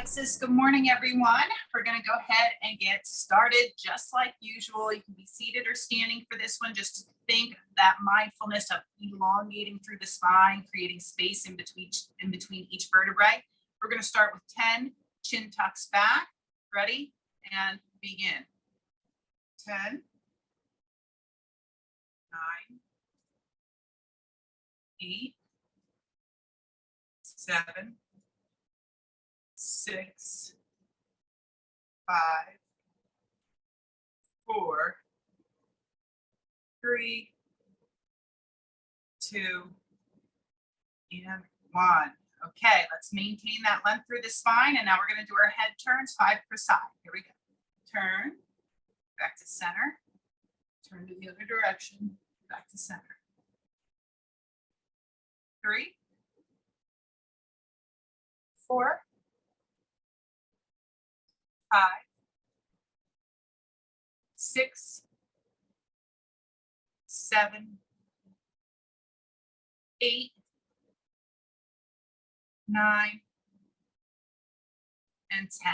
Alexis. Good morning, everyone. We're going to go ahead and get started just like usual. You can be seated or standing for this one. Just think that mindfulness of elongating through the spine, creating space in between each vertebrae. We're going to start with 10 chin tucks back. Ready? And begin. 10, 9, 8, 7, 6, 5, 4, 3, 2, and 1. Okay, let's maintain that length through the spine. And now we're going to do our head turns, 5 per side. Here we go. Turn, back to center. Turn to the other direction, back to center. 3, 4, 5, 6, 7, 8, 9, and 10.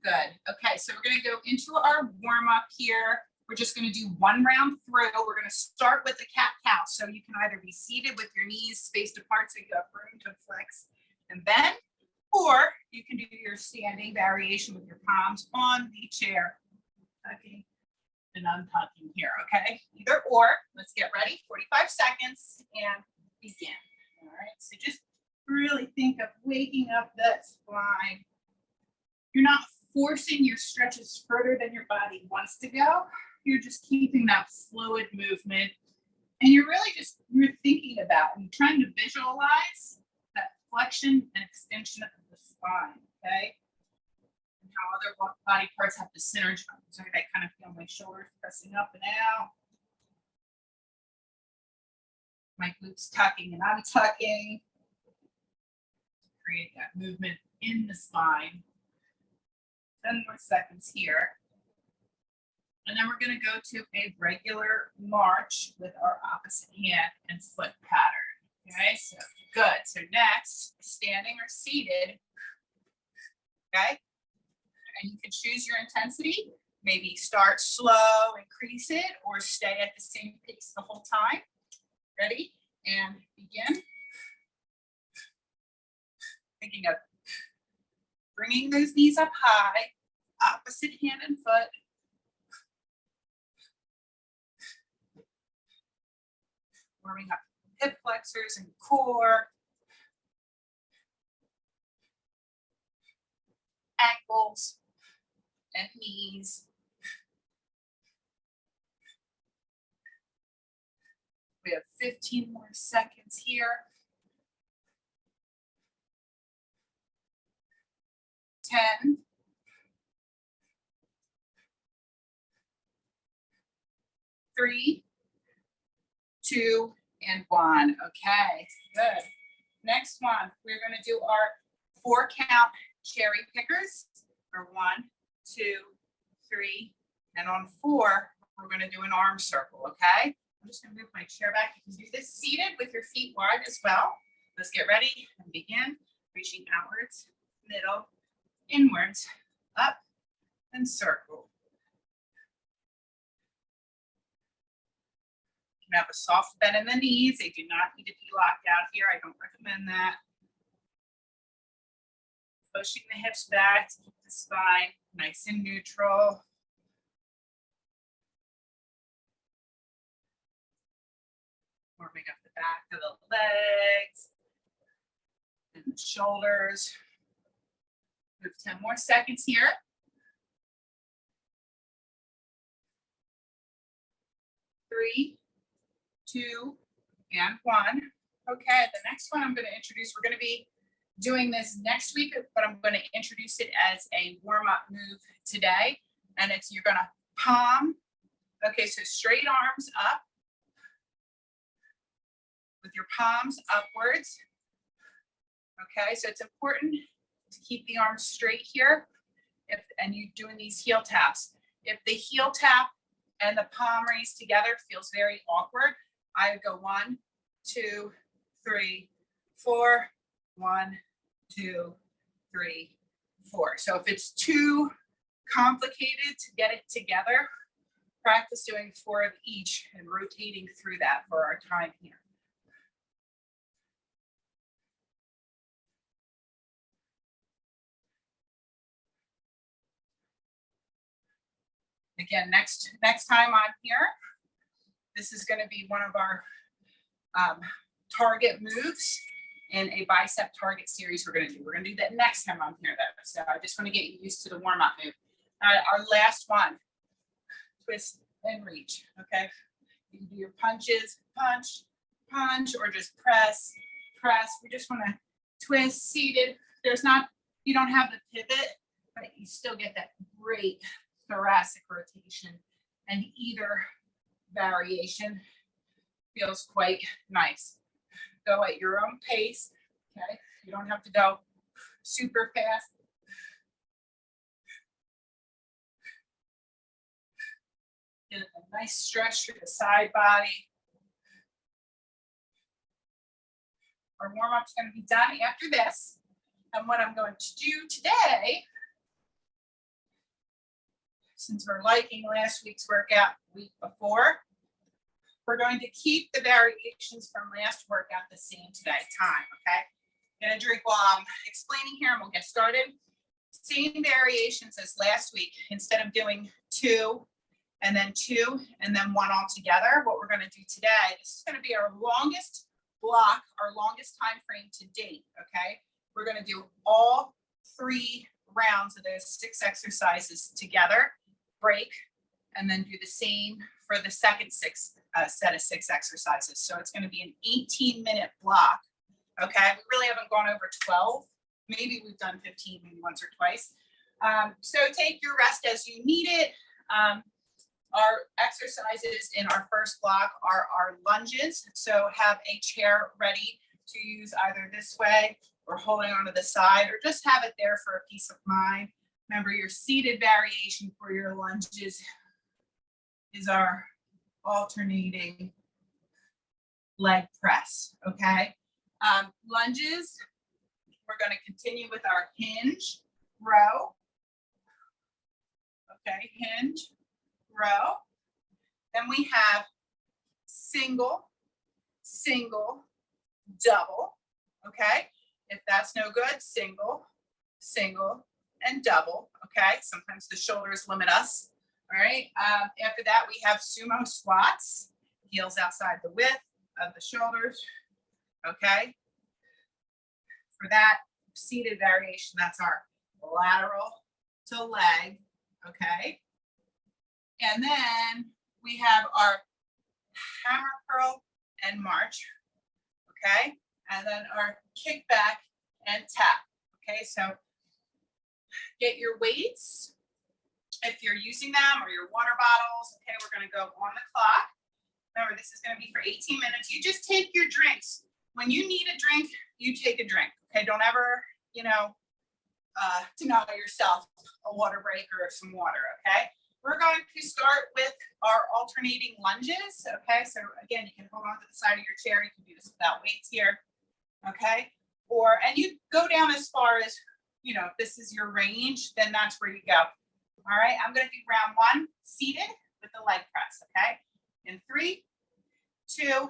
Good. Okay, so we're going to go into our warm up here. We're just going to do one round through. We're going to start with the cat-cow. So you can either be seated with your knees spaced apart so you have room to flex and bend, or you can do your standing variation with your palms on the chair. Tucking and untucking here, okay? Either or. Let's get ready. 45 seconds and begin. All right, so just really think of waking up that spine. You're not forcing your stretches further than your body wants to go. You're just keeping that fluid movement. And you're really just, you're thinking about and trying to visualize that flexion and extension of the spine, okay? And how other body parts have to synergize. So I kind of feel my shoulders pressing up and out. My glutes tucking and untucking. Create that movement in the spine. 10 more seconds here. And then we're going to go to a regular march with our opposite hand and foot pattern. Okay, so good. So next, standing or seated. Okay, and you can choose your intensity. Maybe start slow, increase it, or stay at the same pace the whole time. Ready? And begin. Thinking of bringing those knees up high, opposite hand and foot. Warming up hip flexors and core. Ankles and knees. We have 15 more seconds here. 10. 3, 2, and 1. Okay, good. Next one, we're going to do our 4 count cherry pickers for 1, 2, 3, and on 4, we're going to do an arm circle. Okay, I'm just going to move my chair back. You can do this seated with your feet wide as well. Let's get ready and begin. Reaching outwards, middle, inwards, up, and circle. You can have a soft bend in the knees. They do not need to be locked out here. I don't recommend that. Pushing the hips back to keep the spine nice and neutral. Warming up the back of the legs and the shoulders. We have 10 more seconds here. 3, 2, and 1. Okay, the next one I'm going to introduce, we're going to be doing this next week, but I'm going to introduce it as a warm-up move today. And it's, you're going to palm. Okay, so straight arms up with your palms upwards. Okay, so it's important to keep the arms straight here. And you're doing these heel taps. If the heel tap and the palm raise together feels very awkward, I would go 1, 2, 3, 4, 1, 2, 3, 4. So if it's too complicated to get it together, practice doing 4 of each and rotating through that for our time here. Again, next time I'm here, this is going to be one of our target moves in a bicep target series we're going to do. We're going to do that next time I'm here, though. So I just want to get you used to the warm-up move. All right, our last one, twist and reach, okay? You can do your punches, punch, punch, or just press, press. We just want to twist, seated. You don't have the pivot, but you still get that great thoracic rotation, and either variation feels quite nice. Go at your own pace, okay? You don't have to go super fast. Get a nice stretch through the side body. Our warm-up's going to be done after this. And what I'm going to do today, since we're liking last week's workout week before, we're going to keep the variations from last workout the same today, okay? Gonna drink while I'm explaining here and we'll get started. Same variations as last week. Instead of doing 2 and then 2 and then 1 all together, what we're gonna do today, this is gonna be our longest block, our longest time frame to date, okay? We're gonna do all 3 rounds of those 6 exercises together, break, and then do the same for the second set of 6 exercises. So it's going to be an 18-minute block. Okay, we really haven't gone over 12. Maybe we've done 15, maybe once or twice. So take your rest as you need it. Our exercises in our first block are our lunges. So have a chair ready to use either this way or holding onto the side, or just have it there for a peace of mind. Remember, your seated variation for your lunges is our alternating leg press, okay? Lunges, we're going to continue with our hinge row. Okay, hinge row. Then we have single, single, double, okay? If that's no good, single, single, and double, okay? Sometimes the shoulders limit us. All right, after that, we have sumo squats, heels outside the width of the shoulders, okay? For that seated variation, that's our lateral to leg, okay? And then we have our hammer curl and march, okay? And then our kick back and tap, okay? So get your weights, if you're using them, or your water bottles. Okay, we're going to go on the clock. Remember, this is going to be for 18 minutes. You just take your drinks. When you need a drink, you take a drink. Okay, don't ever, deny yourself a water break or some water. Okay, we're going to start with our alternating lunges. Okay, so again, you can hold on to the side of your chair. You can do this without weights here. Okay, and you go down as far as, if this is your range, then that's where you go. All right, I'm going to do round 1 seated with the leg press, okay? In 3, 2,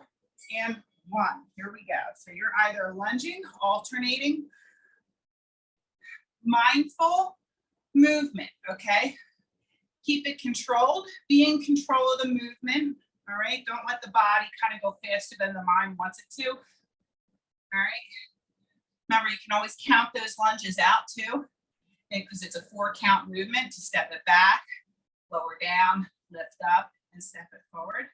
and 1. Here we go. So you're either lunging, alternating, mindful movement, okay? Keep it controlled. Be in control of the movement, all right? Don't let the body kind of go faster than the mind wants it to, all right? Remember, you can always count those lunges out too, because it's a 4-count movement to step it back, lower down, lift up, and step it forward.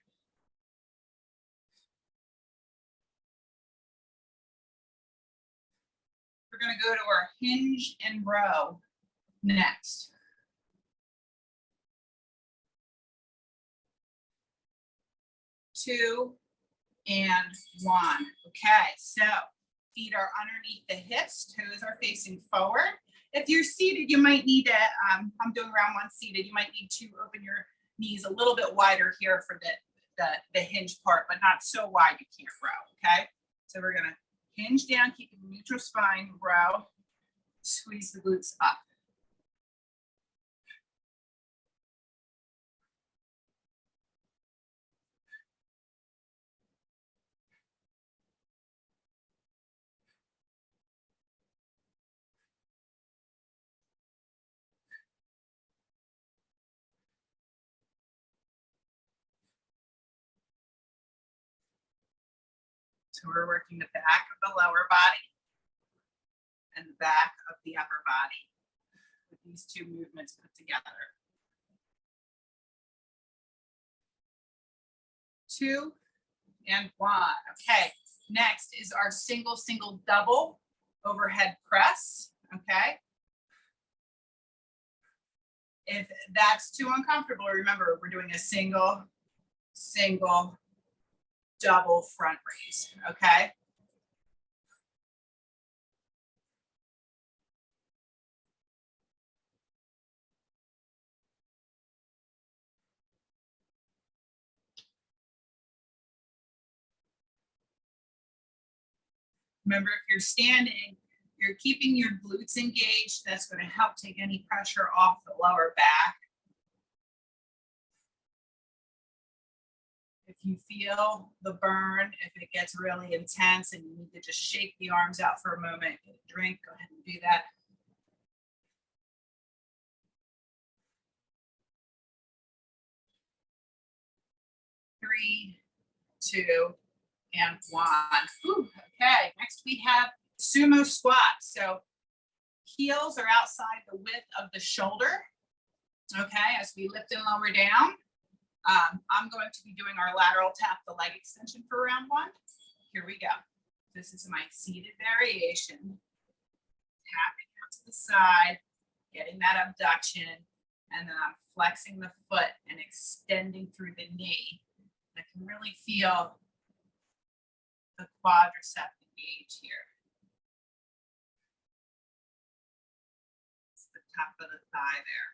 We're going to go to our hinge and row next. Two and 1. Okay, so feet are underneath the hips, toes are facing forward. If you're seated, you might need to, I'm doing round 1 seated, you might need to open your knees a little bit wider here for the hinge part, but not so wide you can't row, okay? So we're gonna hinge down, keep a neutral spine, row, squeeze the glutes up, So we're working the back of the lower body and the back of the upper body with these two movements put together. 2 and 1. Okay, next is our single, single, double overhead press. Okay. If that's too uncomfortable, remember we're doing a single, single, double front raise. Okay. Remember, if you're standing, you're keeping your glutes engaged. That's going to help take any pressure off the lower back. If you feel the burn, if it gets really intense and you need to just shake the arms out for a moment, get a drink, go ahead and do that. Three, 2, and 1. Whew, okay, next we have sumo squats. So heels are outside the width of the shoulder. Okay, as we lift and lower down. I'm going to be doing our lateral tap the leg extension for round 1. Here we go. This is my seated variation. Tapping out to the side, getting that abduction, and then I'm flexing the foot and extending through the knee. I can really feel the quadricep engage here. It's the top of the thigh there.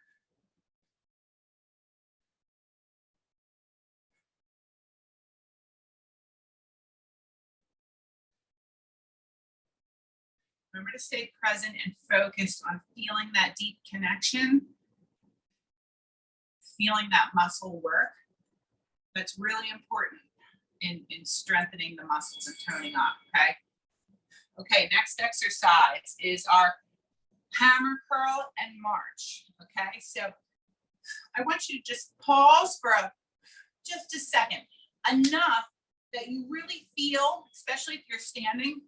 Remember to stay present and focused on feeling that deep connection, feeling that muscle work. That's really important in strengthening the muscles and toning up, okay? Okay, next exercise is our hammer curl and march, okay? So I want you to just pause for just a second, enough that you really feel, especially if you're standing,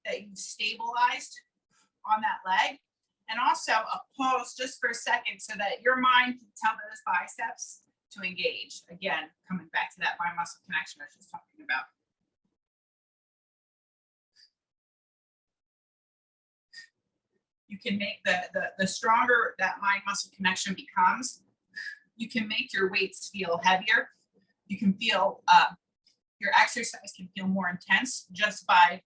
that you've stabilized on that leg. And also a pause just for a second so that your mind can tell those biceps to engage. Again, coming back to that mind muscle connection I was just talking about. You can make the stronger that mind muscle connection becomes, you can make your weights feel heavier. You can feel your exercise can feel more intense just by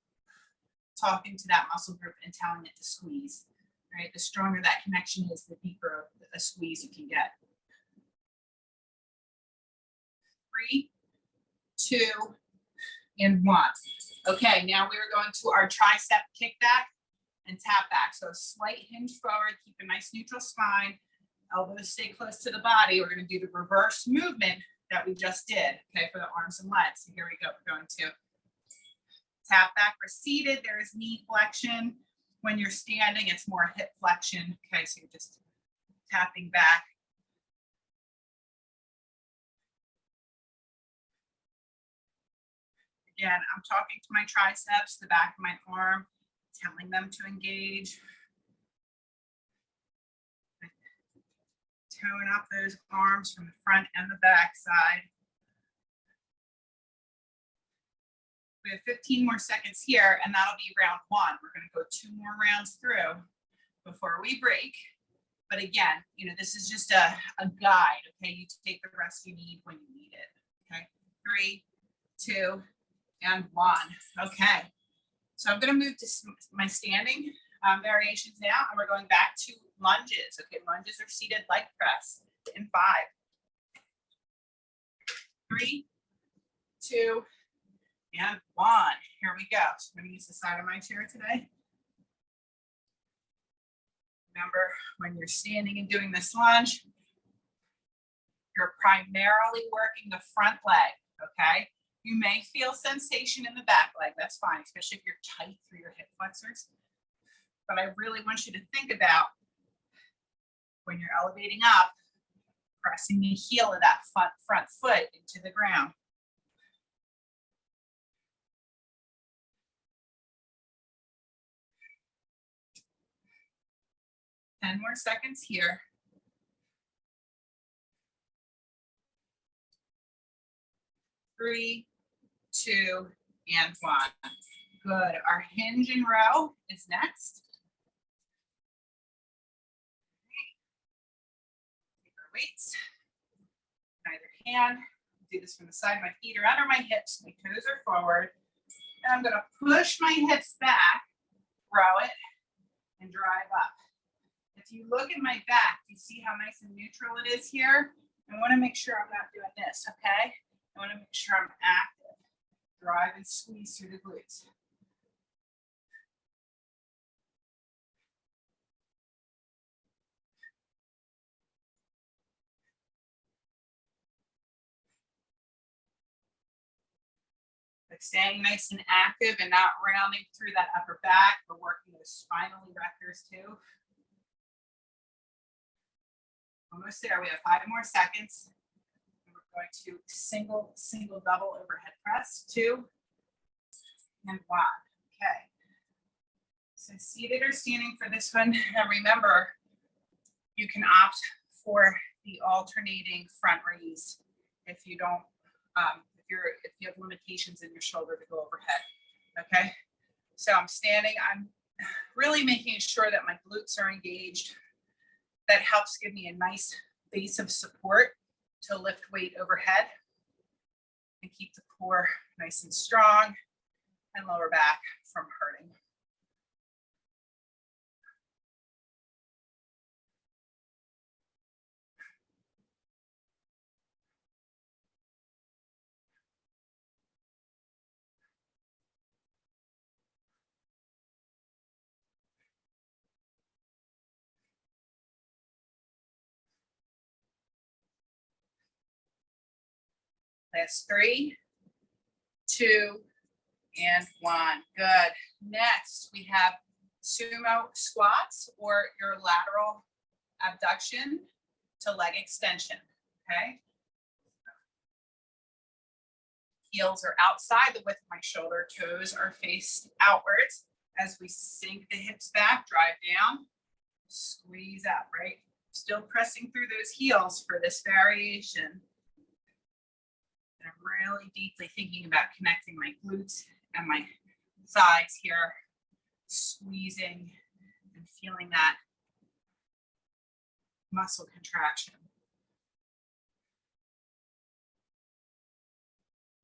talking to that muscle group and telling it to squeeze, right? The stronger that connection is, the deeper a squeeze you can get. 3, 2, and 1. Okay, now we're going to our tricep kickback and tap back. So a slight hinge forward, keep a nice neutral spine, elbows stay close to the body. We're going to do the reverse movement that we just did, okay, for the arms and legs. So here we go. We're going to tap back for seated. There is knee flexion. When you're standing, it's more hip flexion. Okay, so you're just tapping back. Again, I'm talking to my triceps, the back of my arm, telling them to engage. Tone up those arms from the front and the back side. We have 15 more seconds here, and that'll be round 1. We're going to go 2 more rounds through before we break. But again, you know, this is just a guide, okay? You take the rest you need when you need it, okay? 3, 2, and 1. Okay. So I'm going to move to my standing variations now, and we're going back to lunges. Okay, lunges are seated leg press in 5, 3, 2, and 1. Here we go. So I'm going to use the side of my chair today. Remember, when you're standing and doing this lunge, you're primarily working the front leg, okay? You may feel sensation in the back leg. That's fine, especially if you're tight through your hip flexors. But I really want you to think about when you're elevating up, pressing the heel of that front foot into the ground. 10 more seconds here. 3, 2, and 1. Good. Our hinge and row is next. Take our weights. Either hand. Do this from the side. My feet are under my hips. My toes are forward. And I'm going to push my hips back, row it, and drive up. If you look at my back, you see how nice and neutral it is here? I want to make sure I'm not doing this, okay? I want to make sure I'm active. Drive and squeeze through the glutes. Like staying nice and active and not rounding through that upper back. We're working those spinal erectors too. Almost there. We have 5 more seconds. We're going to single, double overhead press. 2 and 1. Okay. So seated or standing for this one. And remember, you can opt for the alternating front raise if you don't, if you have limitations in your shoulder to go overhead. Okay. So I'm standing. I'm really making sure that my glutes are engaged. That helps give me a nice base of support to lift weight overhead and keep the core nice and strong and lower back from hurting. Last 3, 2, and 1. Good. Next, we have sumo squats or your lateral abduction to leg extension. Okay. Heels are outside the width of my shoulder. Toes are faced outwards as we sink the hips back, drive down, squeeze out, right? Still pressing through those heels for this variation. I'm really deeply thinking about connecting my glutes and my thighs here, squeezing and feeling that muscle contraction.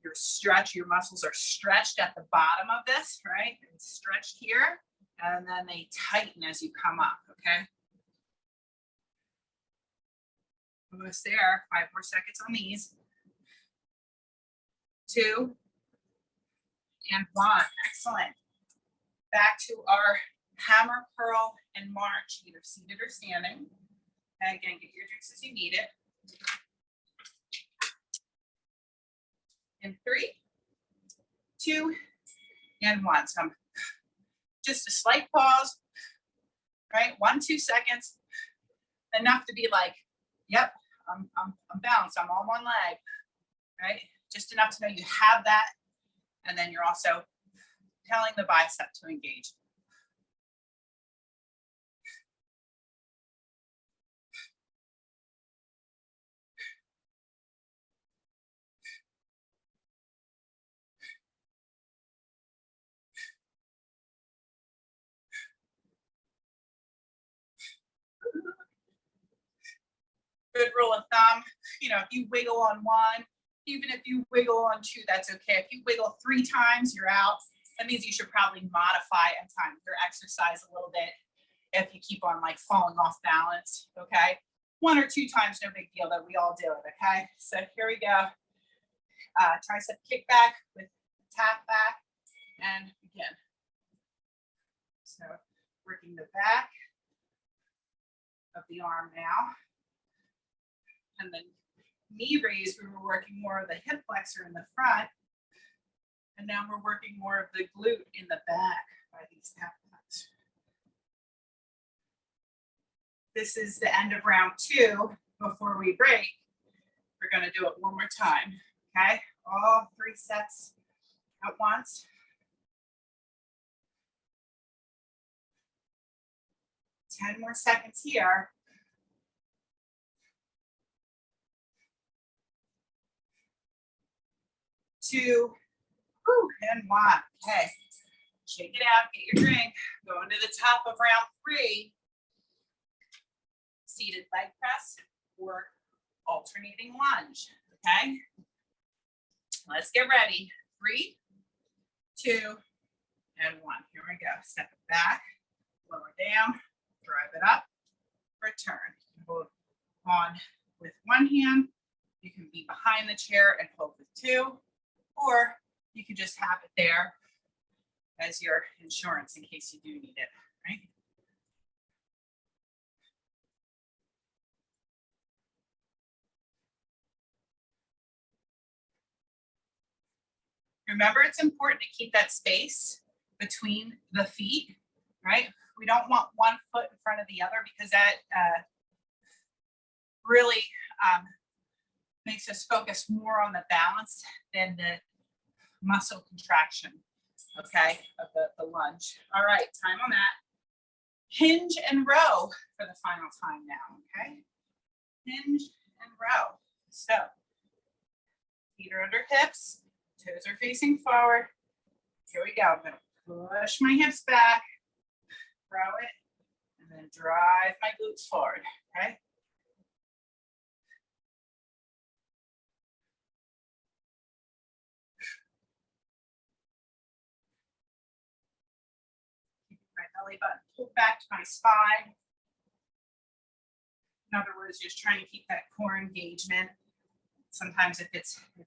Your muscles are stretched at the bottom of this, right? And stretched here, and then they tighten as you come up, okay? Almost there. 5 more seconds on these. 2 and 1. Excellent. Back to our hammer, curl, and march, either seated or standing. And again, get your drinks as you need it. In 3, 2, and 1. So I'm just a slight pause, right? 1, 2 seconds. Enough to be like, yep, I'm balanced. I'm on one leg, right? Just enough to know you have that. And then you're also telling the bicep to engage. Good rule of thumb, if you wiggle on 1, even if you wiggle on 2, that's okay. If you wiggle 3 times, you're out. That means you should probably modify and time your exercise a little bit if you keep on like falling off balance, okay? 1 or 2 times, no big deal, that we all do it, okay? So here we go. Tricep kickback with tap back and begin. So working the back of the arm now. And then knee raise, we were working more of the hip flexor in the front. And now we're working more of the glute in the back by these tap backs. This is the end of round 2. Before we break, we're going to do it one more time. Okay, all 3 sets at once. 10 10 more seconds here. 2, and 1. Okay, shake it out, get your drink. Going to the top of round 3. Seated leg press or alternating lunge. Okay, let's get ready. 3, 2, and 1. Here we go. Step it back, lower down, drive it up, return. Hold on with one hand. You can be behind the chair and hold with 2, or you can just have it there as your insurance in case you do need it, right? Remember, it's important to keep that space between the feet, right? We don't want one foot in front of the other because that really makes us focus more on the balance than the muscle contraction, okay, of the lunge. All right, time on that. Hinge and row for the final time now, okay? Hinge and row. So, feet are under hips, toes are facing forward. Here we go. I'm going to push my hips back, row it, and then drive my glutes forward, okay? Keep my belly button pulled back to my spine. In other words, just trying to keep that core engagement. Sometimes if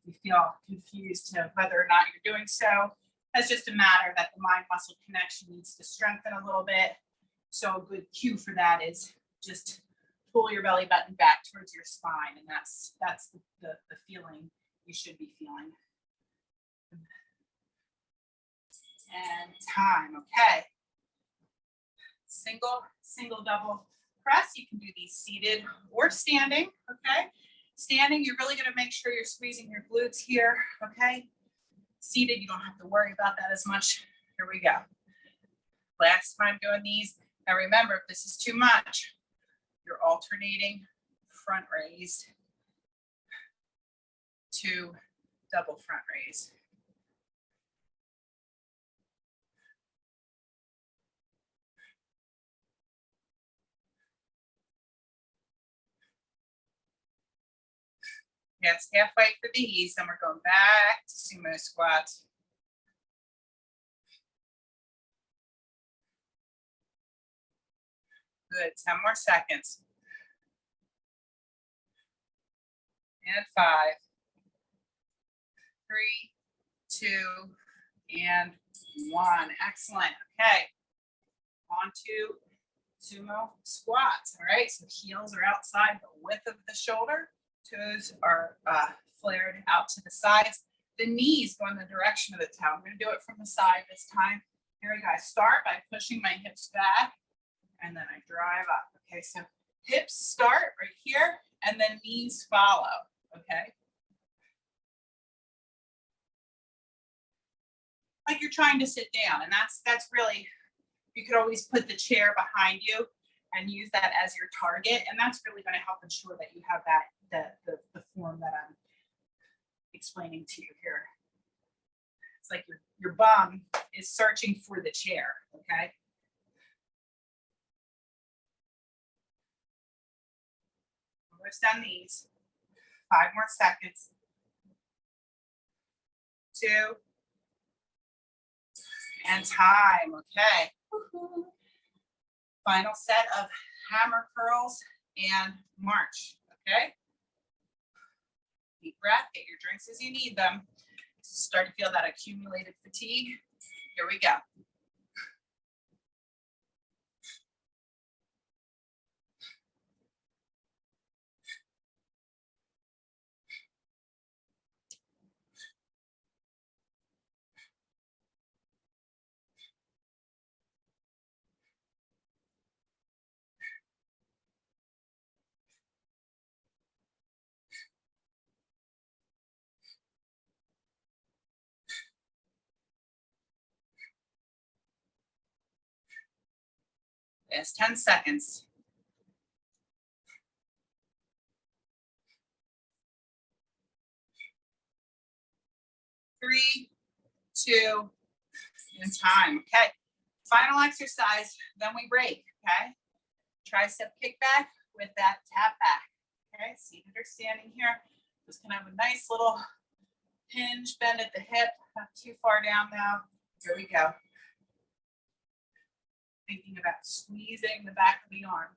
you feel confused to whether or not you're doing so, that's just a matter that the mind muscle connection needs to strengthen a little bit. So a good cue for that is just pull your belly button back towards your spine, and that's the feeling you should be feeling. And time, okay. Single, double press. You can do these seated or standing, okay? Standing, you're really gonna make sure you're squeezing your glutes here, okay? Seated, you don't have to worry about that as much. Here we go. Last time doing these. Now remember, if this is too much, you're alternating front raise to double front raise. Yes, halfway for these, then we're going back to sumo squats. Good, 10 more seconds. And 5, 3, 2, and 1. Excellent. Okay. On to sumo squats. All right. So heels are outside the width of the shoulder. Toes are flared out to the sides. The knees go in the direction of the toe. I'm going to do it from the side this time. Here we go. I start by pushing my hips back, and then I drive up. Okay. So hips start right here, and then knees follow. Okay. Like you're trying to sit down, and that's really, you could always put the chair behind you and use that as your target, and that's really going to help ensure that you have that the form that I'm explaining to you here. It's like your bum is searching for the chair, okay? Almost done these. 5 more seconds. 2, and time, okay. Woo-hoo. Final set of hammer curls and march, okay? Deep breath, get your drinks as you need them. Start to feel that accumulated fatigue. Here we go. Last 10 seconds. 3, 2, and time. Okay. Final exercise, then we break. Okay. Tricep kickback with that tap back. Okay. Seated or standing here. Just gonna have a nice little hinge bend at the hip. Not too far down now. Here we go. Thinking about squeezing the back of the arm.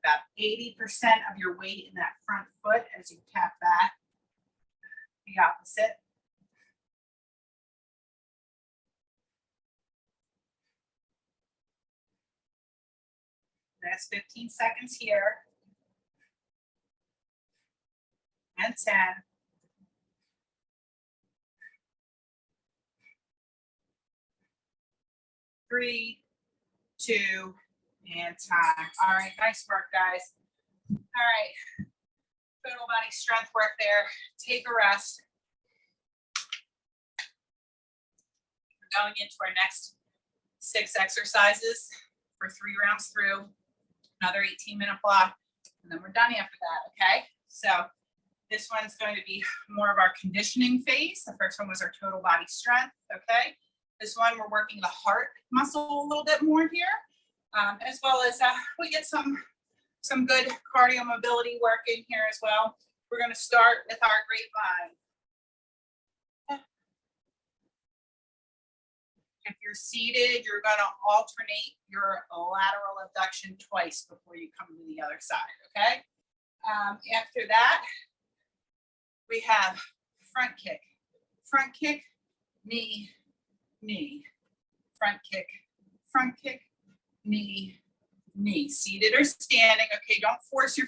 About 80% of your weight in that front foot as you tap back. The opposite. Last 15 seconds here. And 10. 3, 2, and time. All right, nice work, guys. All right, total body strength work there. Take a rest. We're going into our next 6 exercises for 3 rounds through, another 18-minute block, and then we're done after that, okay? So this one's going to be more of our conditioning phase. The first one was our total body strength, okay? This one, we're working the heart muscle a little bit more here, as well as we get some good cardio mobility work in here as well. We're gonna start with our grapevine. If you're seated, you're gonna alternate your lateral abduction twice before you come to the other side, okay? After that, we have front kick, knee, knee, front kick, knee, knee. Seated or standing, okay? Don't force your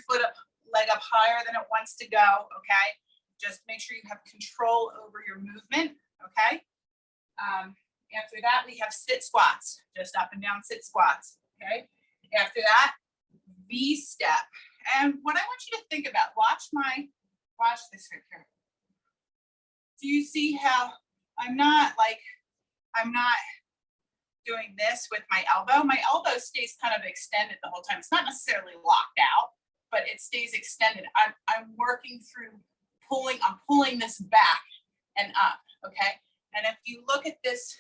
leg up higher than it wants to go, okay? Just make sure you have control over your movement, okay? After that, we have sit squats, just up and down sit squats, okay? After that, V step. And what I want you to think about, watch this right here. Do you see how I'm not doing this with my elbow? My elbow stays kind of extended the whole time. It's not necessarily locked out, but it stays extended. I'm working through I'm pulling this back and up, okay? And if you look at this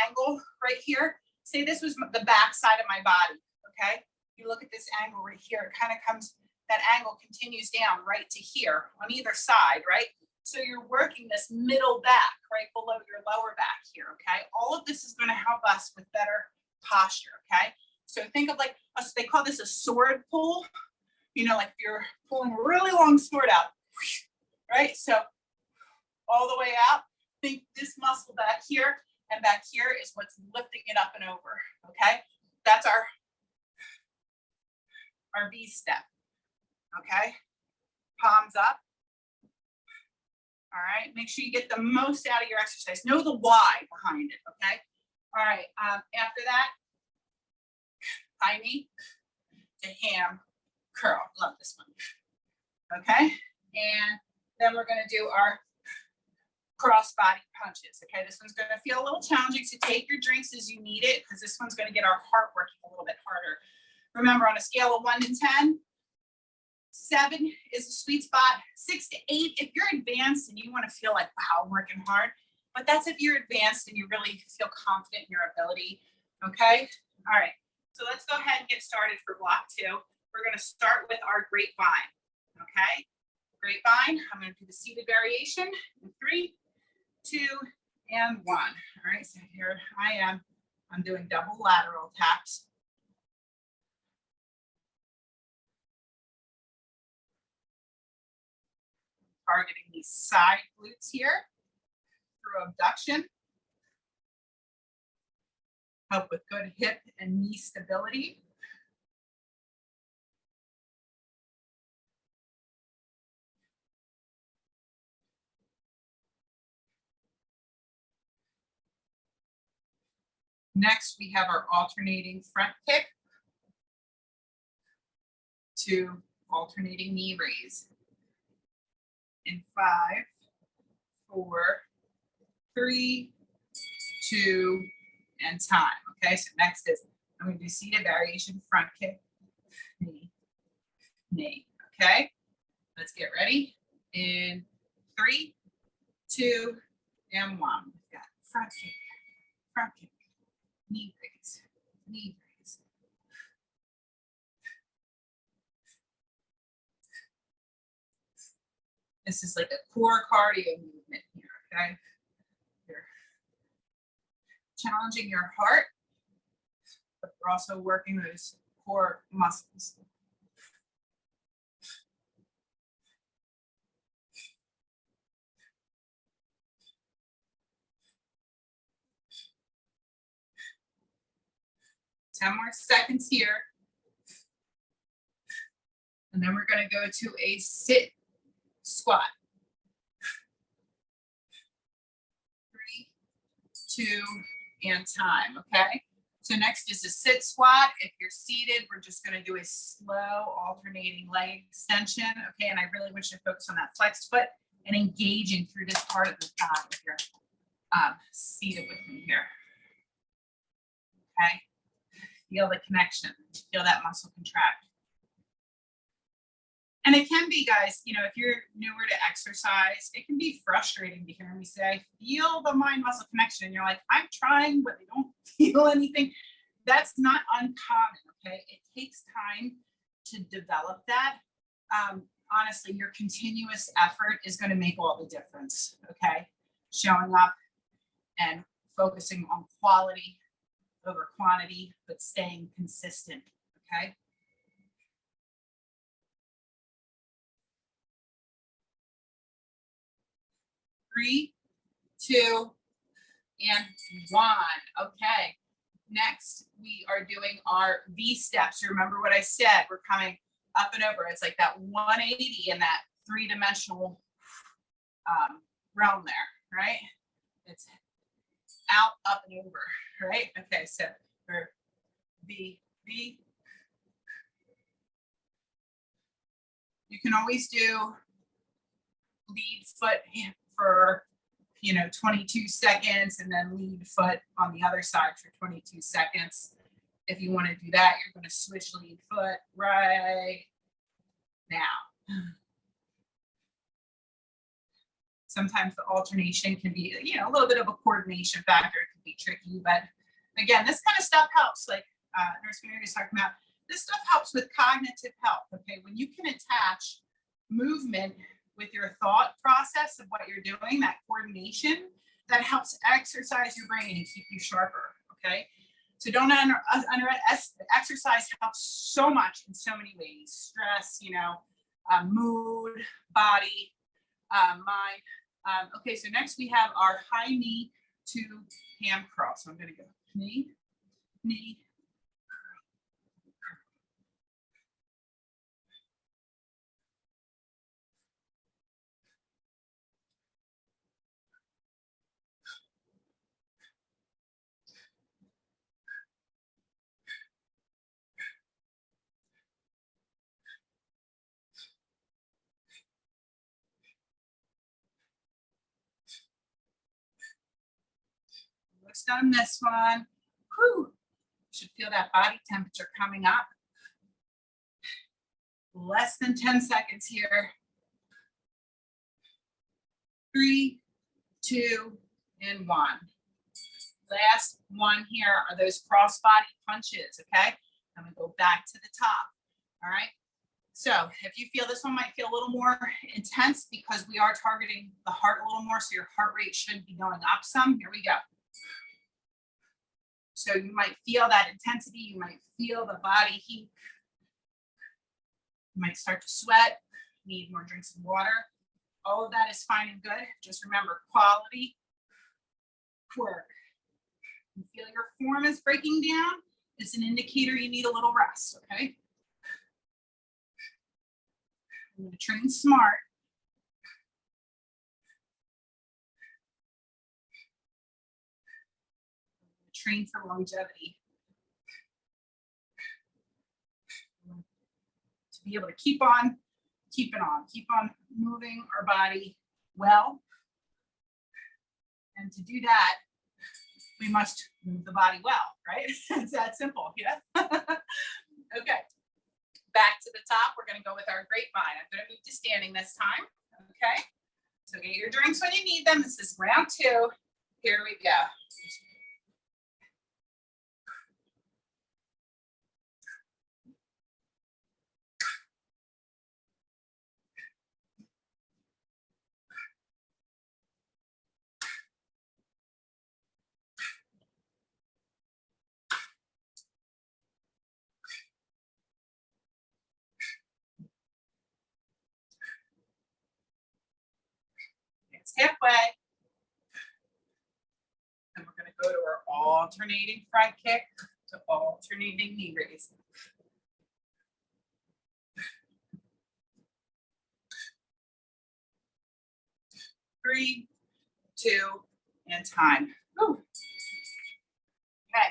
angle right here, say this was the back side of my body, okay? You look at this angle right here, it kind of comes, that angle continues down right to here on either side, right? So you're working this middle back right below your lower back here, okay? All of this is going to help us with better posture, okay? So think of like, they call this a sword pull, you know, like you're pulling a really long sword out, right? So all the way out, think this muscle back here and back here is what's lifting it up and over, okay? That's our V step, okay? Palms up. All right, make sure you get the most out of your exercise. Know the why behind it, okay? All right, after that, high knee to ham curl. Love this one, okay? And then we're gonna do our cross body punches, okay? This one's gonna feel a little challenging, so take your drinks as you need it, because this one's gonna get our heart working a little bit harder. Remember, on a scale of 1 to 10, 7 is a sweet spot. 6 to 8, if you're advanced and you want to feel like, wow, I'm working hard. But that's if you're advanced and you really feel confident in your ability. Okay. All right. So let's go ahead and get started for block 2. We're going to start with our grapevine. Okay. Grapevine. I'm going to do the seated variation in 3, 2, and 1. All right. So here I am. I'm doing double lateral taps. Targeting these side glutes here through abduction. Help with good hip and knee stability. Next, we have our alternating front kick to alternating knee raise. in 5, 4, 3, 2, and time. Okay, so next is I'm going to do seated variation front kick, knee, knee. Okay, let's get ready. In 3, 2, and 1. We've got front kick, knee raise, knee raise. This is like a core cardio movement here, okay? You're challenging your heart, but we're also working those core muscles. Ten more seconds here. And then we're going to go to a sit squat. 3, 2, and time, okay? So next is a sit squat. If you're seated, we're just going to do a slow alternating leg extension, okay? And I really want you to focus on that flexed foot and engaging through this part of the thigh if you're seated with me here, okay? Feel the connection, feel that muscle contract. And it can be, guys, you know, if you're newer to exercise, it can be frustrating to hear me say, I feel the mind muscle connection. And you're like, I'm trying, but I don't feel anything. That's not uncommon, okay? It takes time to develop that. Honestly, your continuous effort is going to make all the difference, okay? Showing up and focusing on quality over quantity, but staying consistent, okay? Three, 2, and 1. Okay. Next, we are doing our V steps. Remember what I said? We're coming up and over. It's like that 180 in that 3-dimensional realm there, right? It's out, up, and over, right? Okay, so for V. You can always do lead foot for 22 seconds and then lead foot on the other side for 22 seconds. If you want to do that, you're going to switch lead foot right now. Sometimes the alternation can be, a little bit of a coordination factor. It can be tricky, but again, this kind of stuff helps. Like Nurse Mary was talking about, this stuff helps with cognitive health. Okay, when you can attach movement with your thought process of what you're doing, that coordination, that helps exercise your brain and keep you sharper, okay? So don't exercise helps so much in so many ways. Stress, mood, body, mind. Okay, so next we have our high knee to ham curl. So I'm gonna go knee, knee, almost done this one. Whew. Should feel that body temperature coming up. Less than 10 seconds here. 3, 2, and 1. Last one here are those crossbody punches, okay? I'm gonna go back to the top, all right? So if you feel this one might feel a little more intense because we are targeting the heart a little more, so your heart rate should be going up some. Here we go. So you might feel that intensity, you might feel the body heat. You might start to sweat, need more drinks of water. All of that is fine and good. Just remember quality work. You feel your form is breaking down, it's an indicator you need a little rest, okay? I'm going to train smart. Train for longevity. To be able to keep on keep it on. Keep on moving our body well. And to do that, we must move the body well, right? It's that simple, yeah? Okay, back to the top. We're gonna go with our grapevine. I'm gonna move to standing this time, okay? So get your drinks when you need them. This is round 2. Here we go. It's halfway. And we're gonna go to our alternating front kick to alternating knee raise. 3, 2, and time. Whew. Okay.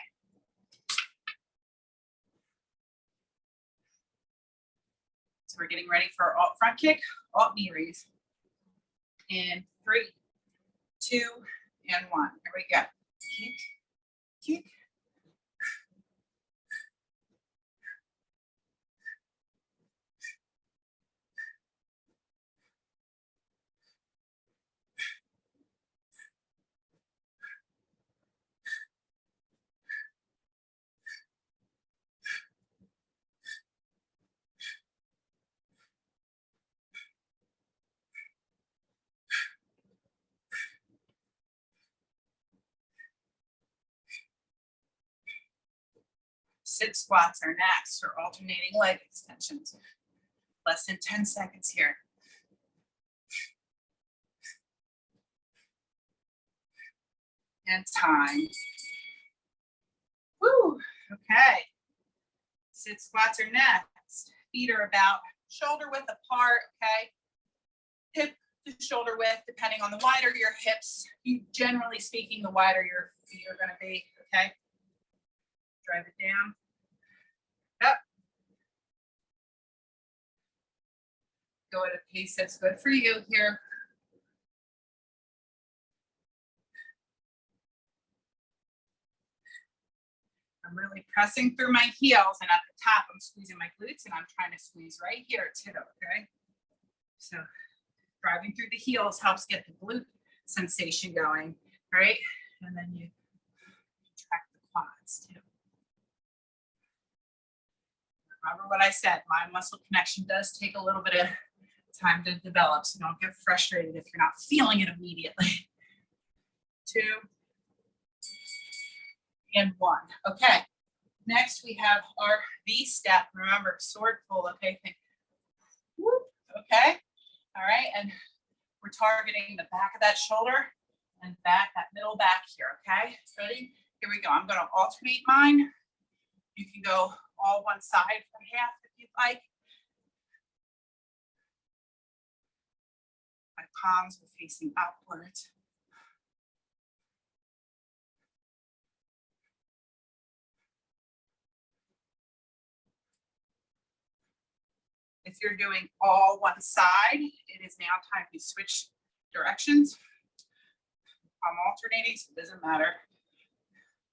So we're getting ready for alt front kick, alt knee raise. In 3, 2, and 1. Here we go. Kick, kick. Sit squats are next, or alternating leg extensions. Less than 10 seconds here. And time. Woo, okay. Sit squats are next. Feet are about shoulder width apart, okay? Hip to shoulder width, depending on the wider your hips, generally speaking, the wider your feet are gonna be, okay? Drive it down. Up. Go at a pace that's good for you here. I'm really pressing through my heels, and at the top, I'm squeezing my glutes, and I'm trying to squeeze right here too, okay? So driving through the heels helps get the glute sensation going, right? And then you track the quads too. Remember what I said, mind muscle connection does take a little bit of time to develop, so don't get frustrated if you're not feeling it immediately. 2, and 1. Okay, next we have our V step. Remember, sword pull, okay? Whoop. Okay, all right, and we're targeting the back of that shoulder and back, that middle back here, okay? Ready? Here we go. I'm gonna alternate mine. You can go all one side for half if you'd like. My palms are facing upwards. If you're doing all one side, it is now time to switch directions. I'm alternating, so it doesn't matter.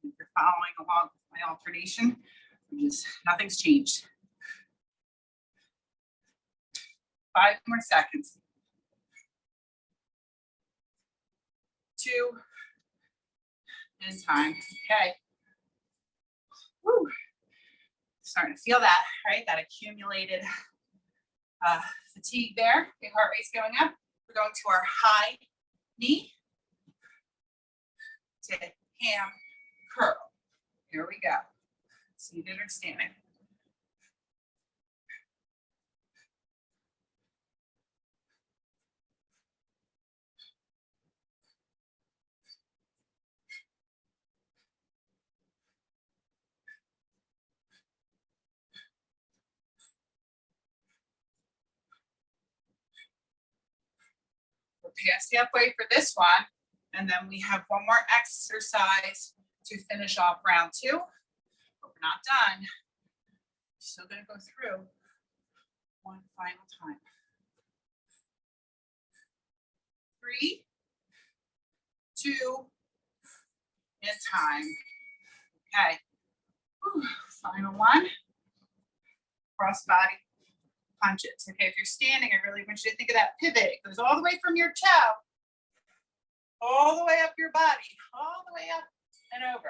If you're following along with my alternation, nothing's changed. 5 more seconds. 2, and time. Okay. Woo. Starting to feel that, right? That accumulated fatigue there. Okay, heart rate's going up. We're going to our high knee to ham curl. Here we go. Seated or standing. We're past halfway for this one. And then we have one more exercise to finish off round 2. But we're not done. Still gonna go through one final time. 3, 2, and time. Okay. Whew. Final one. Cross body punches. Okay, if you're standing, I really want you to think of that pivot. It goes all the way from your toe, all the way up your body, all the way up and over.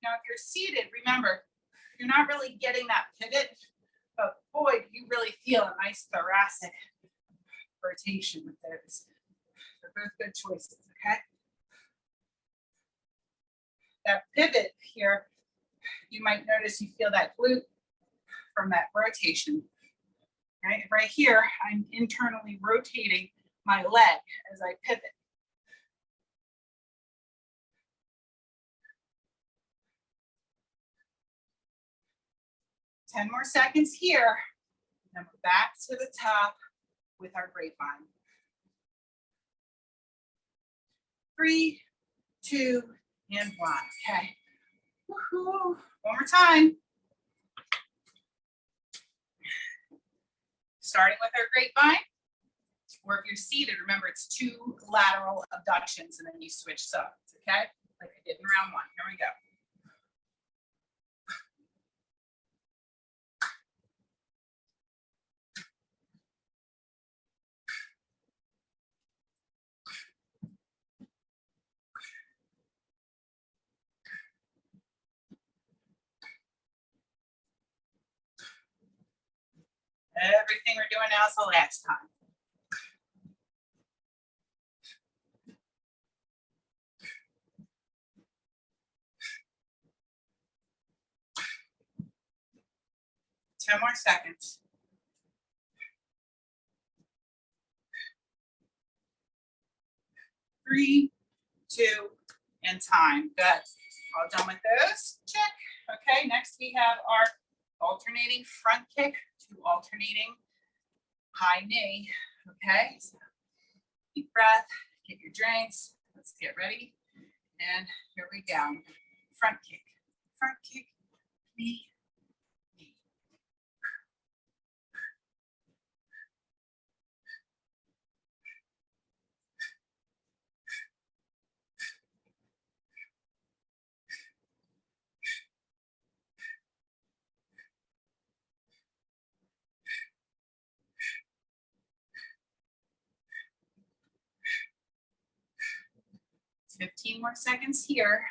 Now, if you're seated, remember, you're not really getting that pivot, but boy, do you really feel a nice thoracic rotation with those. They're both good choices, okay? That pivot here, you might notice you feel that glute from that rotation. Right here, I'm internally rotating my leg as I pivot. Ten more seconds here. Then we're back to the top with our grapevine. 3, 2, and 1. Okay. Woo-hoo. One more time. Starting with our grapevine, or if you're seated, remember it's 2 lateral abductions and then you switch sides, okay? Like I did in round 1. Here we go. Everything we're doing now is the last time. Ten more seconds. 3, 2, and time. Good. All done with those? Check. Okay, next we have our alternating front kick to alternating high knee. Okay, so deep breath, get your drinks. Let's get ready. And here we go. Front kick, knee, knee. 15 more seconds here.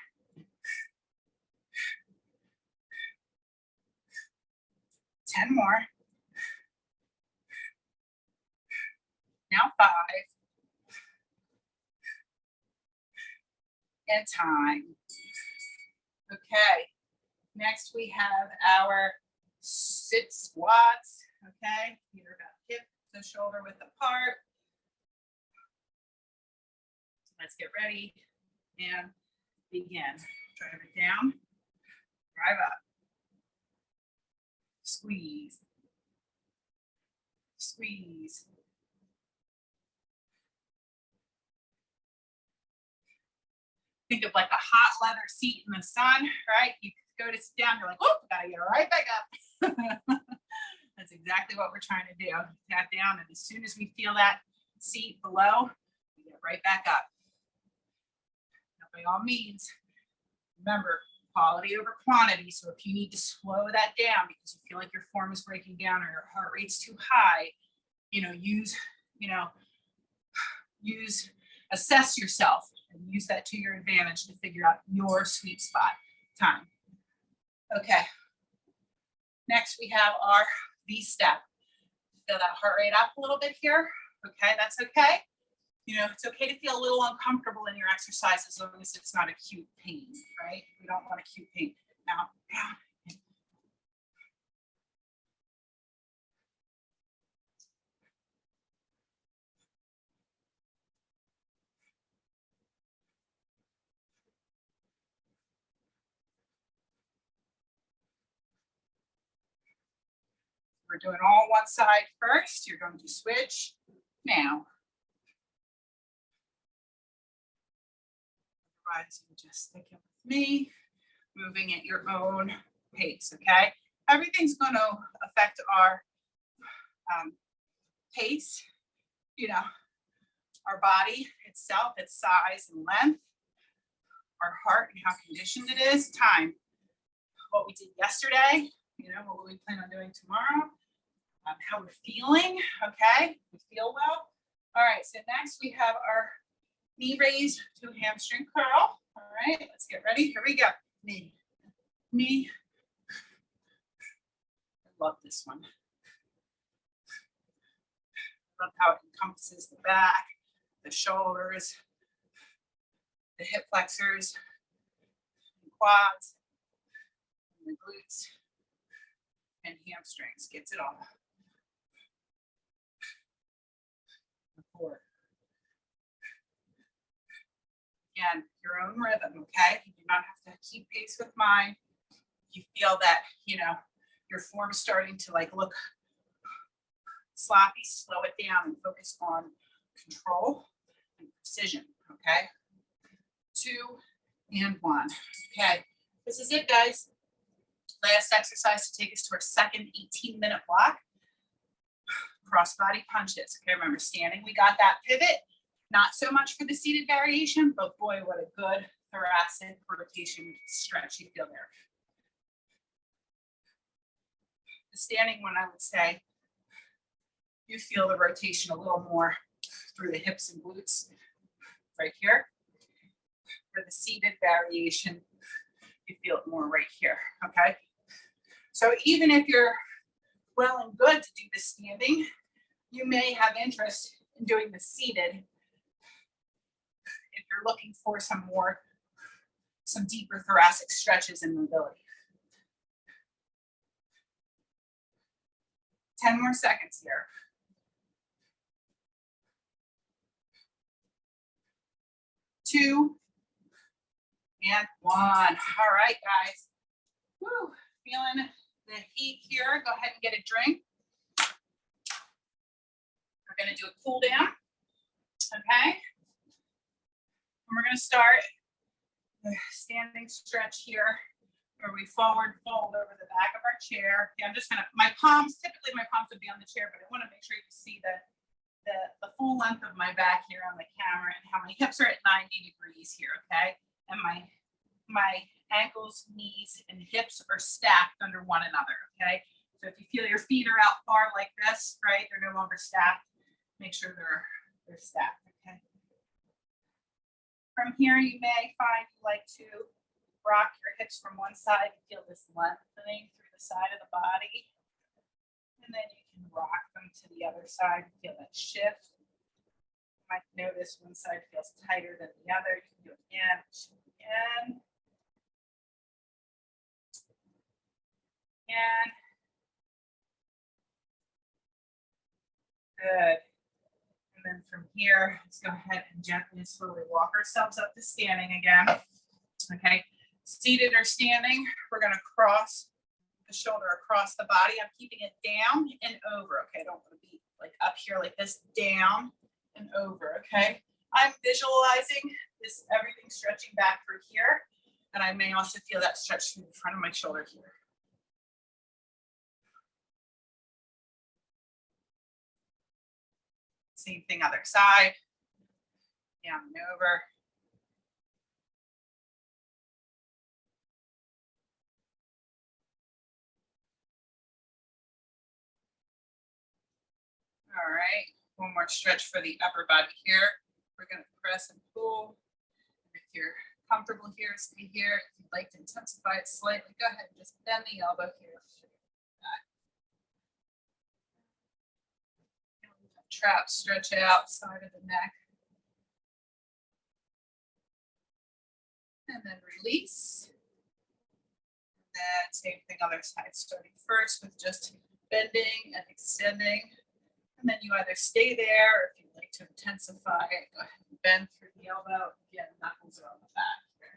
10 more. Now 5. And time. Okay. Next we have our sit squats. Okay. Feet are about hip to shoulder width apart. Let's get ready and begin. Drive it down. Drive up. Squeeze. Squeeze. Think of like a hot leather seat in the sun, right? You go to sit down, you're like, oh, gotta get right back up. That's exactly what we're trying to do. Tap down, and as soon as we feel that seat below, we get right back up. Now, by all means, remember, quality over quantity. So if you need to slow that down because you feel like your form is breaking down or your heart rate's too high, assess yourself and use that to your advantage to figure out your sweet spot time. Okay. Next, we have our V-step. Feel that heart rate up a little bit here. Okay, that's okay. It's okay to feel a little uncomfortable in your exercise as long as it's not acute pain, right? We don't want acute pain. Now, down. We're doing all one side first. You're going to switch now. Otherwise, you just stick it with me, moving at your own pace, okay? Everything's going to affect our pace, our body itself, its size and length, our heart and how conditioned it is, time, what we did yesterday, you know, what we plan on doing tomorrow, how we're feeling, okay? We feel well. All right, so next we have our knee raise to hamstring curl. All right, let's get ready. Here we go. Knee, knee. I love this one. Love how it encompasses the back, the shoulders, the hip flexors, the quads, and the glutes, and hamstrings. Gets it all. The core. Again, your own rhythm, okay? You do not have to keep pace with mine. You feel that, you know, your form's starting to like look sloppy, slow it down and focus on control and precision, okay? 2 and 1. Okay, this is it, guys. Last exercise to take us to our second 18-minute block. Cross body punches. Okay, remember standing, we got that pivot. Not so much for the seated variation, but boy, what a good thoracic rotation stretch you feel there. The standing one, I would say, you feel the rotation a little more through the hips and glutes right here. For the seated variation, you feel it more right here, okay? So even if you're well and good to do the standing, you may have interest in doing the seated if you're looking for some deeper thoracic stretches and mobility. 10 more seconds here. 2 and 1. All right, guys. Woo. Feeling the heat here. Go ahead and get a drink. We're going to do a cool down. Okay. And we're going to start the standing stretch here where we forward fold over the back of our chair. Okay, I'm just going to, typically my palms would be on the chair, but I want to make sure you see the full length of my back here on the camera and how my hips are at 90 degrees here, okay? And my ankles, knees, and hips are stacked under one another, okay? So if you feel your feet are out far like this, right, they're no longer stacked, make sure they're stacked, okay? From here, you may find you like to rock your hips from one side, feel this lengthening through the side of the body. And then you can rock them to the other side, feel that shift. You might notice one side feels tighter than the other. You can do it again, again. Again. Good. And then from here, let's go ahead and gently and slowly walk ourselves up to standing again. Okay. Seated or standing, we're going to cross the shoulder across the body. I'm keeping it down and over. Okay, I don't want to be like up here like this, down and over. Okay, I'm visualizing this, everything stretching back through here, and I may also feel that stretch through the front of my shoulder here. Same thing, other side, down and over. All right, one more stretch for the upper body here. We're going to press and pull. If you're comfortable here, stay here. If you'd like to intensify it slightly, go ahead and just bend the elbow here. Trap, stretch out, side of the neck. And then release. And then same thing, other side, starting first with just bending and extending. And then you either stay there, or if you'd like to intensify it, go ahead and bend through the elbow. Again, knuckles are on the back here.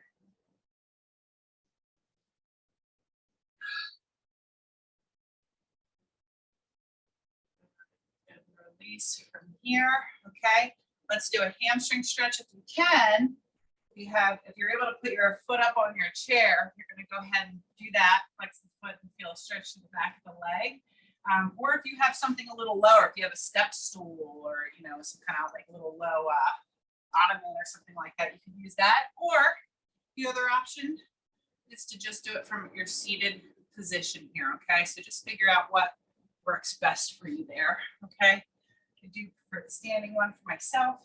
And release from here. Okay, let's do a hamstring stretch if you can. If you're able to put your foot up on your chair, you're going to go ahead and do that. Flex the foot and feel a stretch to the back of the leg. Or if you have something a little lower, if you have a step stool or, you know, some kind of like little low ottoman or something like that, you can use that. Or the other option is to just do it from your seated position here, okay? So just figure out what works best for you there, okay? I do prefer the standing one for myself.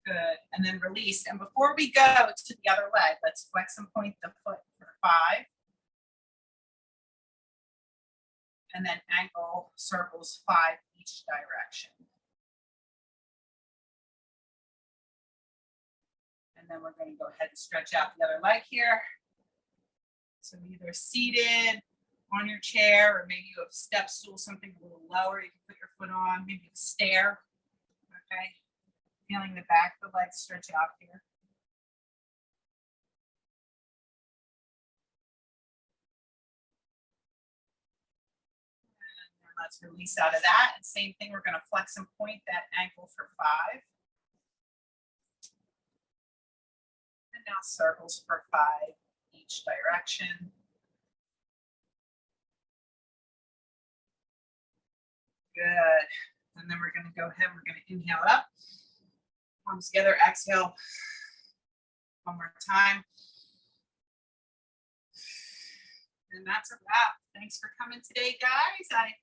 Good, and then release. And before we go to the other leg, let's flex and point the foot for 5. And then ankle circles 5 each direction. And then we're going to go ahead and stretch out the other leg here. So either seated on your chair, or maybe you have a step stool, something a little lower you can put your foot on, maybe a stair, okay? Feeling the back of the leg stretch out here. And let's release out of that. And same thing, we're going to flex and point that ankle for 5. And now circles for 5 each direction. Good. And then we're going to go ahead, we're going to inhale up. Arms together, exhale. One more time. And that's a wrap. Thanks for coming today, guys. I